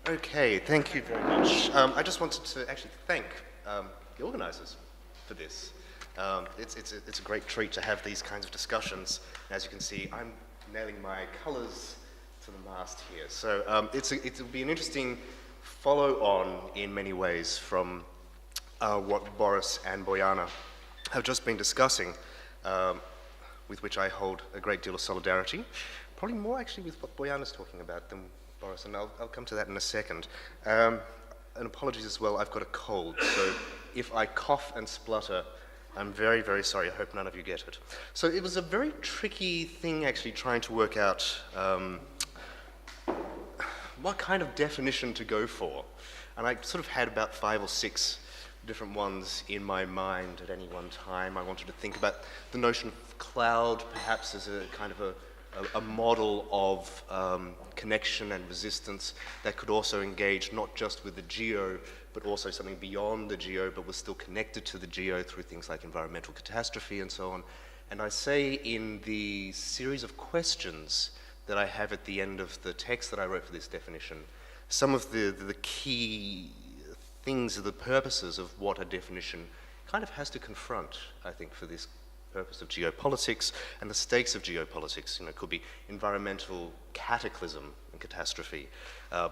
Okay, thank you very much. I just wanted to actually thank the organisers for this. It's a great treat to have these kinds of discussions. As you can see, I'm nailing my colours to the mast here. So it'll be an interesting follow-on in many ways from what Boris and Bojana have just been discussing, with which I hold a great deal of solidarity. Probably more actually with what Bojana's talking about than Boris, and I'll come to that in a second. And apologies as well, I've got a cold, so if I cough and splutter, I'm very, very sorry. I hope none of you get it. So it was a very tricky thing actually trying to work out what kind of definition to go for. And I sort of had about 5 or 6 different ones in my mind at any one time. I wanted to think about the notion of cloud perhaps as a kind of a model of connection and resistance that could also engage not just with the geo, but also something beyond the geo, but was still connected to the geo through things like environmental catastrophe and so on. And I say in the series of questions that I have at the end of the text that I wrote for this definition, some of the key things, the purposes of what a definition kind of has to confront, I think, for this purpose of geopolitics and the stakes of geopolitics. You know, it could be environmental cataclysm and catastrophe,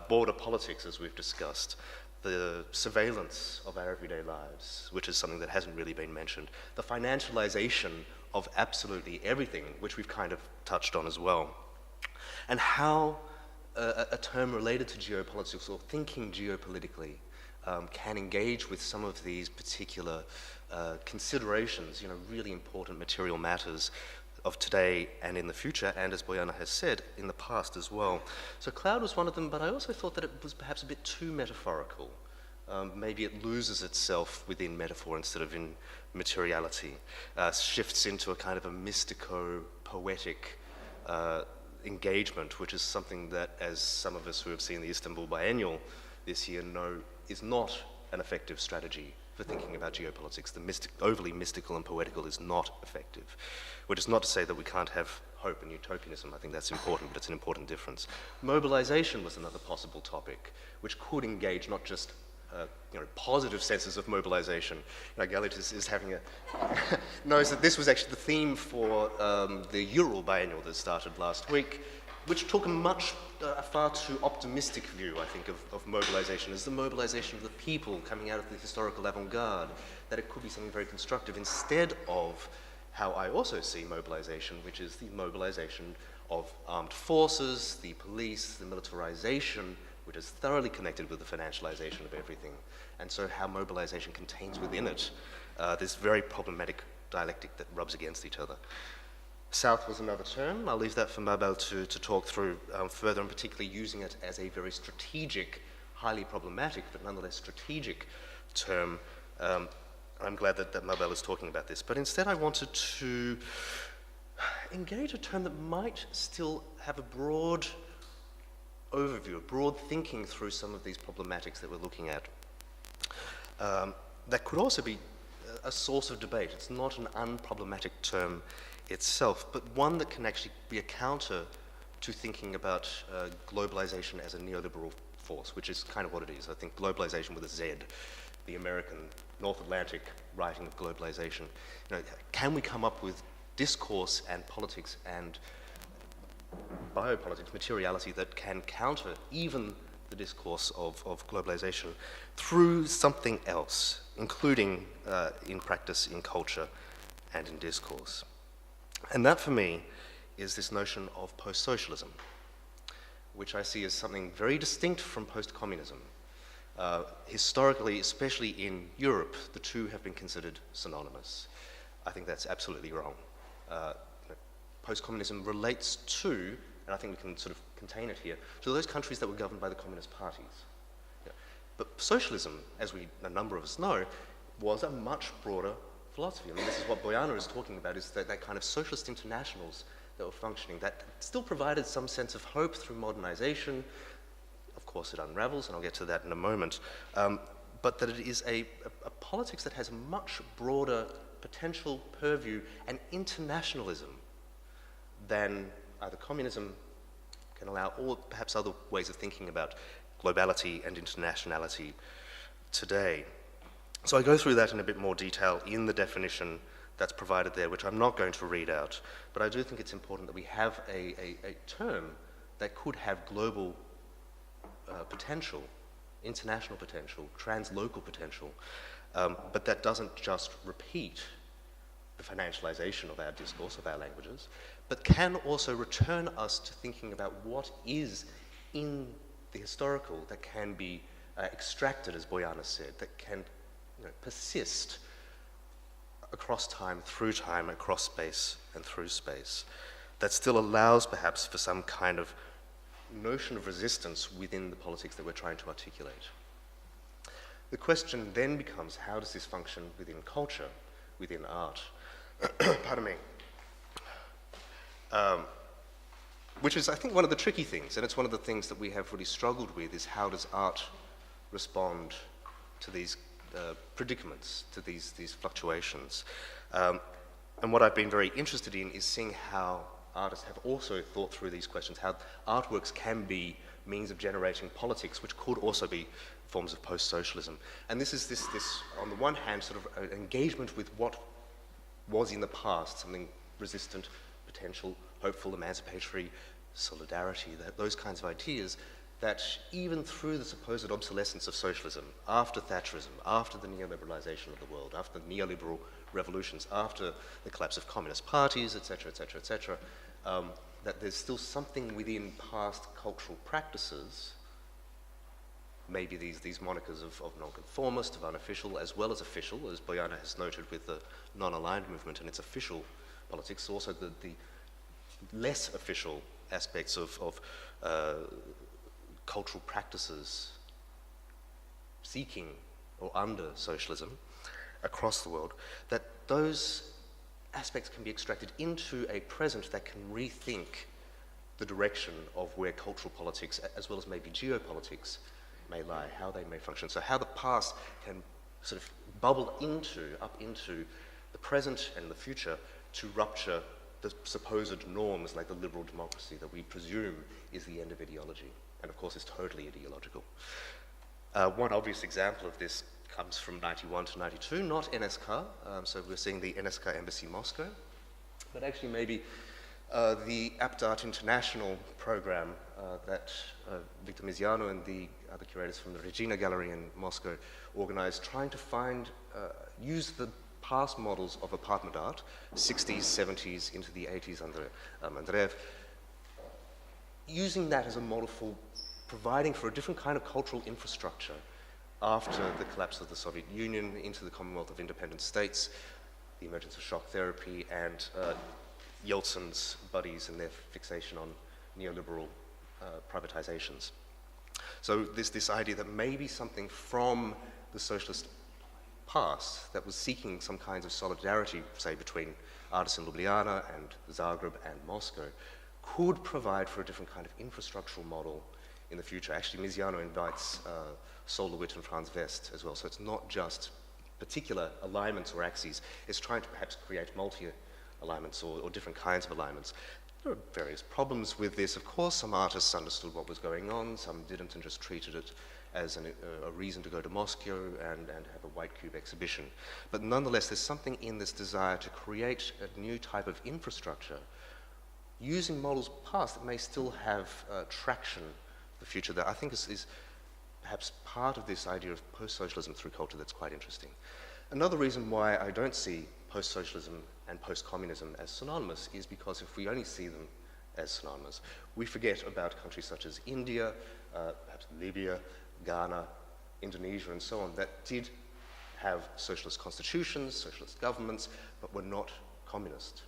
border politics, as we've discussed, the surveillance of our everyday lives, which is something that hasn't really been mentioned, the financialization of absolutely everything, which we've kind of touched on as well, and how a term related to geopolitics or thinking geopolitically can engage with some of these particular considerations, you know, really important material matters of today and in the future, and as Bojana has said, in the past as well. So cloud was one of them, but I also thought that it was perhaps a bit too metaphorical. Maybe it loses itself within metaphor instead of in materiality, shifts into a kind of a mystico-poetic engagement, which is something that, as some of us who have seen the Istanbul Biennial this year know, is not an effective strategy for thinking about geopolitics. The overly mystical and poetical is not effective, which is not to say that we can't have hope and utopianism. I think that's important, but it's an important difference. Mobilization was another possible topic, which could engage not just positive senses of mobilization. Galit is having knows that this was actually the theme for the Ural Biennial that started last week, which took a far too optimistic view, I think, of mobilization as the mobilization of the people coming out of the historical avant-garde, that it could be something very constructive instead of how I also see mobilization, which is the mobilization of armed forces, the police, the militarization, which is thoroughly connected with the financialization of everything. And so how mobilization contains within it this very problematic dialectic that rubs against each other. South was another term. I'll leave that for Mabel to talk through further, and particularly using it as a very strategic, highly problematic, but nonetheless strategic term. I'm glad that Mabel is talking about this. But instead I wanted to engage a term that might still have a broad overview, a broad thinking through some of these problematics that we're looking at. That could also be a source of debate. It's not an unproblematic term itself, but one that can actually be a counter to thinking about globalization as a neoliberal force, which is kind of what it is. I think globalization with a Z, the American North Atlantic writing of globalization. Can we come up with discourse and politics and biopolitics, materiality, that can counter even the discourse of globalization through something else, including in practice, in culture, and in discourse? And that, for me, is this notion of post-socialism, which I see as something very distinct from post-communism. Historically, especially in Europe, the two have been considered synonymous. I think that's absolutely wrong. Post-communism relates to, and I think we can sort of contain it here, to those countries that were governed by the communist parties. But socialism, as a number of us know, was a much broader philosophy. I mean, this is what Bojana is talking about, is that kind of socialist internationals that were functioning, that still provided some sense of hope through modernization. Of course, it unravels, and I'll get to that in a moment. But that it is a politics that has a much broader potential purview and internationalism than either communism can allow, or perhaps other ways of thinking about globality and internationality today. So I go through that in a bit more detail in the definition that's provided there, which I'm not going to read out, but I do think it's important that we have a term that could have global potential, international potential, translocal potential, but that doesn't just repeat the financialization of our discourse, of our languages, but can also return us to thinking about what is in the historical that can be extracted, as Boyana said, that can persist across time, across space, and through space, that still allows perhaps for some kind of notion of resistance within the politics that we're trying to articulate. The question then becomes, how does this function within culture, within art? Pardon me. Which is, I think, one of the tricky things, and it's one of the things that we have really struggled with, is how does art respond to these predicaments, to these fluctuations. And what I've been very interested in is seeing how artists have also thought through these questions, how artworks can be means of generating politics, which could also be forms of post-socialism. And this is this, on the one hand, sort of an engagement with what was in the past, something resistant, potential, hopeful, emancipatory, solidarity, those kinds of ideas, that even through the supposed obsolescence of socialism, after Thatcherism, after the neoliberalization of the world, after the neoliberal revolutions, after the collapse of communist parties, etc., etc., etc., that there's still something within past cultural practices, maybe these monikers of nonconformist, of unofficial, as well as official, as Boyana has noted with the non-aligned movement and its official politics, also the less official aspects of cultural practices seeking or under socialism across the world, that those aspects can be extracted into a present that can rethink the direction of where cultural politics, as well as maybe geopolitics, may lie, how they may function. So how the past can sort of bubble up into the present and the future to rupture the supposed norms like the liberal democracy that we presume is the end of ideology, and of course is totally ideological. One obvious example of this comes from 91 to 92, not NSK, so we're seeing the NSK Embassy Moscow, but actually maybe the Apt Art International program that Victor Miziano and the other curators from the Regina Gallery in Moscow organized, trying to use the past models of apartment art, 60s, 70s, into the 80s under Andreev, using that as a model for providing for a different kind of cultural infrastructure after the collapse of the Soviet Union into the Commonwealth of Independent States, the emergence of shock therapy, and Yeltsin's buddies and their fixation on neoliberal privatizations. So there's this idea that maybe something from the socialist past that was seeking some kinds of solidarity, say, between artists in Ljubljana and Zagreb and Moscow, could provide for a different kind of infrastructural model in the future. Actually, Miziano invites Sol LeWitt and Franz West as well, so it's not just particular alignments or axes, it's trying to perhaps create multi-alignments or different kinds of alignments. There are various problems with this, of course. Some artists understood what was going on, some didn't, and just treated it as a reason to go to Moscow and have a white cube exhibition. But nonetheless, there's something in this desire to create a new type of infrastructure using models past that may still have traction in the future, that I think is perhaps part of this idea of post-socialism through culture that's quite interesting. Another reason why I don't see post-socialism and post-communism as synonymous is because if we only see them as synonymous, we forget about countries such as India, perhaps Libya, Ghana, Indonesia, and so on, that did have socialist constitutions, socialist governments, but were not communist.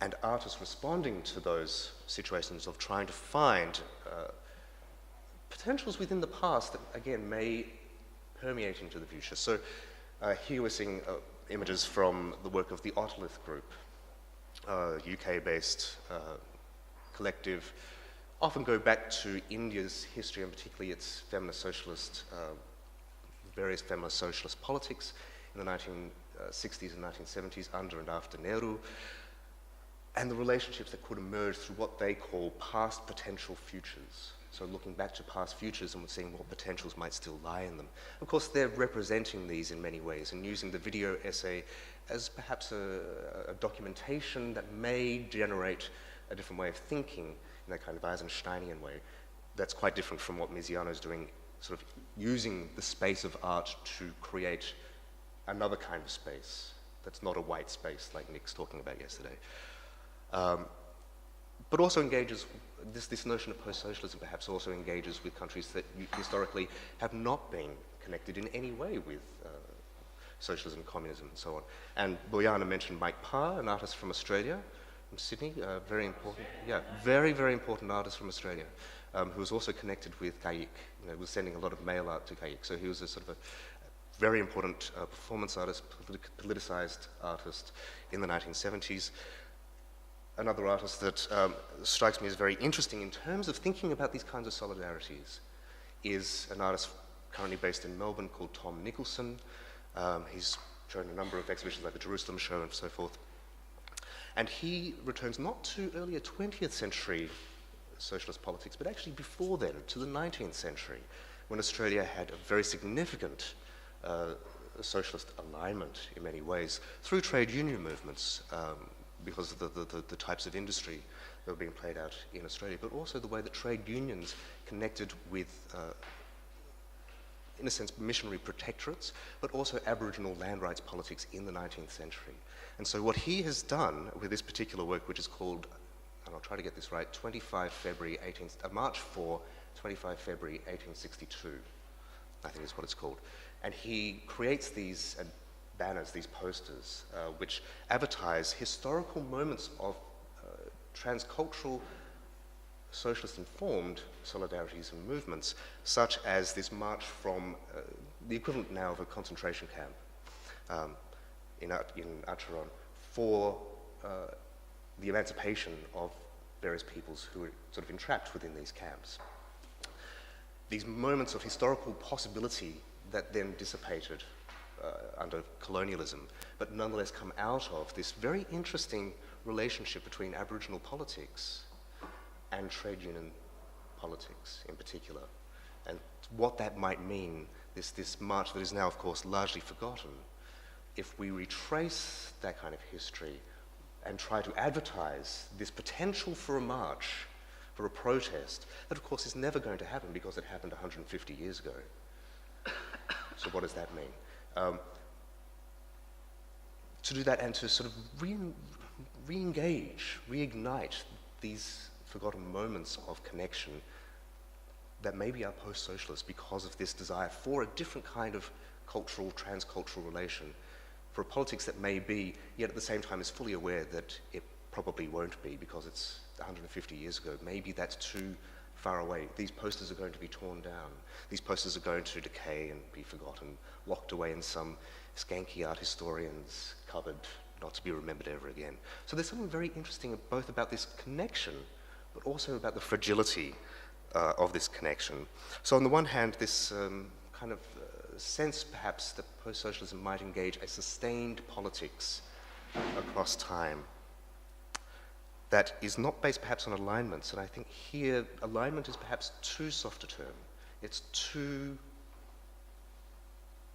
And artists responding to those situations of trying to find potentials within the past that, again, may permeate into the future. So here we're seeing images from the work of the Otolith Group, UK-based collective, often go back to India's history, and particularly its feminist socialist, various feminist socialist politics in the 1960s and 1970s, under and after Nehru, and the relationships that could emerge through what they call past potential futures. So looking back to past futures and seeing what potentials might still lie in them. Of course, they're representing these in many ways and using the video essay as perhaps a documentation that may generate a different way of thinking in that kind of Eisensteinian way. That's quite different from what Miziano's doing, sort of using the space of art to create another kind of space that's not a white space like Nick's talking about yesterday. But also engages, this notion of post-socialism perhaps also engages with countries that historically have not been connected in any way with socialism, communism, and so on. And Bojana mentioned Mike Parr, an artist from Australia, from Sydney, very important, very, very important artist from Australia, who was also connected with Gayik, was sending a lot of mail art to Gayik. So he was a sort of a very important performance artist, politicized artist in the 1970s. Another artist that strikes me as very interesting in terms of thinking about these kinds of solidarities is an artist currently based in Melbourne called Tom Nicholson. He's shown a number of exhibitions like the Jerusalem Show and so forth. And he returns not to earlier 20th century socialist politics, but actually before then, to the 19th century, when Australia had a very significant socialist alignment in many ways through trade union movements, because of the types of industry that were being played out in Australia, but also the way that trade unions connected with, in a sense, missionary protectorates, but also Aboriginal land rights politics in the 19th century. And so what he has done with this particular work, which is called, and I'll try to get this right, March 4, 25 February 1862, I think is what it's called. And he creates these banners, these posters, which advertise historical moments of transcultural, socialist-informed solidarities and movements, such as this march from the equivalent now of a concentration camp in Acheron for the emancipation of various peoples who were sort of entrapped within these camps. These moments of historical possibility that then dissipated under colonialism, but nonetheless come out of this very interesting relationship between Aboriginal politics and trade union politics in particular, and what that might mean, this march that is now, of course, largely forgotten. If we retrace that kind of history and try to advertise this potential for a march, for a protest, that of course is never going to happen because it happened 150 years ago. So what does that mean? To do that and to sort of re-engage, reignite these forgotten moments of connection that maybe are post-socialist because of this desire for a different kind of cultural, transcultural relation, for a politics that may be, yet at the same time is fully aware that it probably won't be because it's 150 years ago. Maybe that's too far away. These posters are going to be torn down. These posters are going to decay and be forgotten, locked away in some skanky art historian's cupboard, not to be remembered ever again. So there's something very interesting both about this connection, but also about the fragility of this connection. So on the one hand, this kind of sense perhaps that post-socialism might engage a sustained politics across time that is not based perhaps on alignments, and I think here alignment is perhaps too soft a term. It's too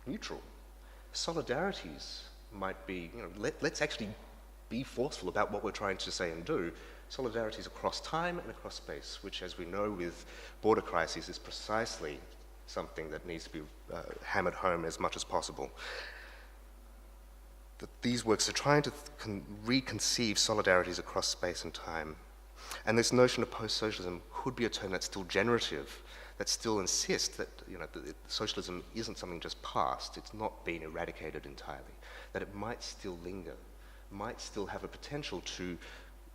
neutral. Solidarities might be, let's actually be forceful about what we're trying to say and do. Solidarities across time and across space, which, as we know with border crises, is precisely something that needs to be hammered home as much as possible. That these works are trying to reconceive solidarities across space and time. And this notion of post-socialism could be a term that's still generative, that still insists that socialism isn't something just past, it's not been eradicated entirely, that it might still linger, might still have a potential to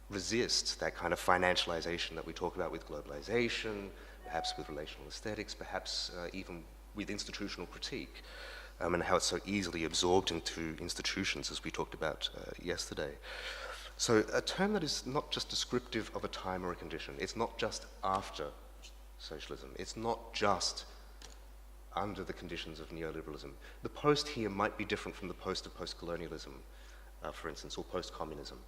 resist that kind of financialization that we talk about with globalization, perhaps with relational aesthetics, perhaps even with institutional critique. And how it's so easily absorbed into institutions, as we talked about yesterday. So a term that is not just descriptive of a time or a condition. It's not just after socialism. It's not just under the conditions of neoliberalism. The post here might be different from the post of post-colonialism, for instance, or post-communism.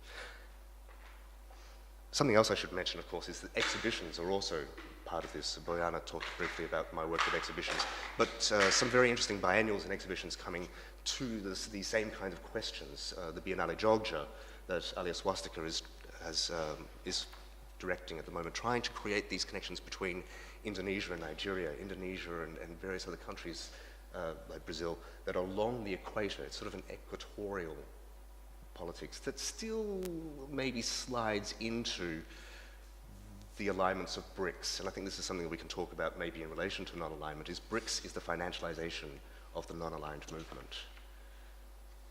Something else I should mention, of course, is that exhibitions are also part of this. Bojana talked briefly about my work with exhibitions, but some very interesting biennials and exhibitions coming to these same kinds of questions. The Biennale Jogja that Alia Swastika is directing at the moment, trying to create these connections between Indonesia and Nigeria, Indonesia and various other countries like Brazil that are along the equator. It's sort of an equatorial politics that still maybe slides into the alignments of BRICS, and I think this is something that we can talk about maybe in relation to non-alignment, is BRICS is the financialization of the non-aligned movement.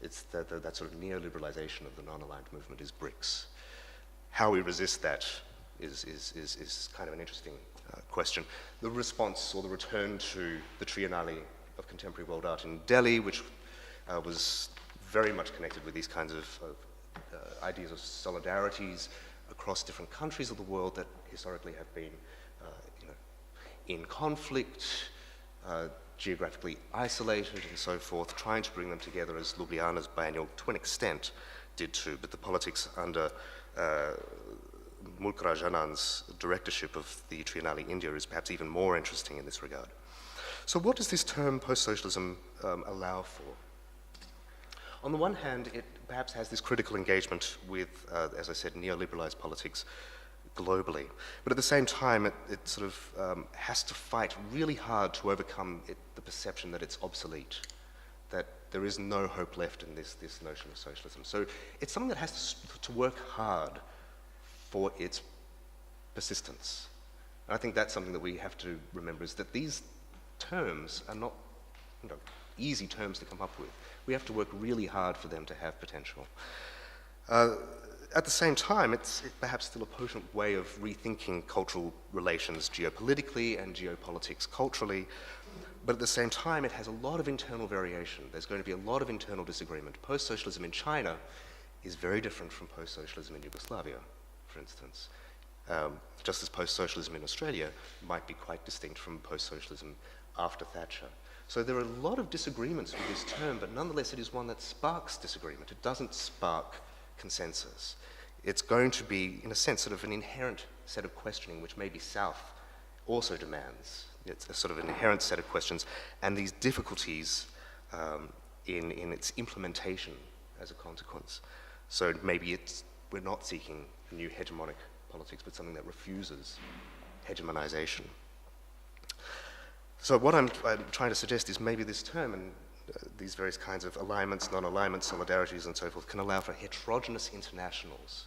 It's that sort of neoliberalization of the non-aligned movement is BRICS. How we resist that is kind of an interesting question. The response or the return to the Triennale of Contemporary World Art in Delhi, which was very much connected with these kinds of ideas of solidarities across different countries of the world that historically have been in conflict, geographically isolated and so forth, trying to bring them together as Ljubljana's biennial to an extent did too, but the politics under Mulk Rajanan's directorship of the Triennale India is perhaps even more interesting in this regard. So what does this term post-socialism allow for? On the one hand, it perhaps has this critical engagement with, as I said, neoliberalized politics globally. But at the same time, it sort of has to fight really hard to overcome the perception that it's obsolete, that there is no hope left in this notion of socialism. So it's something that has to work hard for its persistence. And I think that's something that we have to remember, is that these terms are not easy terms to come up with. We have to work really hard for them to have potential. At the same time, it's perhaps still a potent way of rethinking cultural relations geopolitically and geopolitics culturally, but at the same time, it has a lot of internal variation. There's going to be a lot of internal disagreement. Post-socialism in China is very different from post-socialism in Yugoslavia, for instance. Just as post-socialism in Australia might be quite distinct from post-socialism after Thatcher. So there are a lot of disagreements with this term, but nonetheless it is one that sparks disagreement. It doesn't spark consensus. It's going to be, in a sense, sort of an inherent set of questioning, which maybe South also demands. It's a sort of an inherent set of questions, and these difficulties in its implementation as a consequence. So maybe we're not seeking a new hegemonic politics, but something that refuses hegemonization. So what I'm trying to suggest is maybe this term and these various kinds of alignments, non-alignments, solidarities and so forth can allow for heterogeneous internationals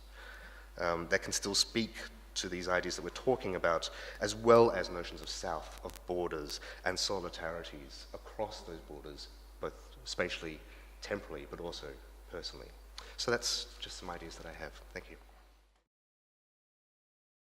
that can still speak to these ideas that we're talking about, as well as notions of South, of borders, and solidarities across those borders, both spatially, temporally, but also personally. So that's just some ideas that I have. Thank you.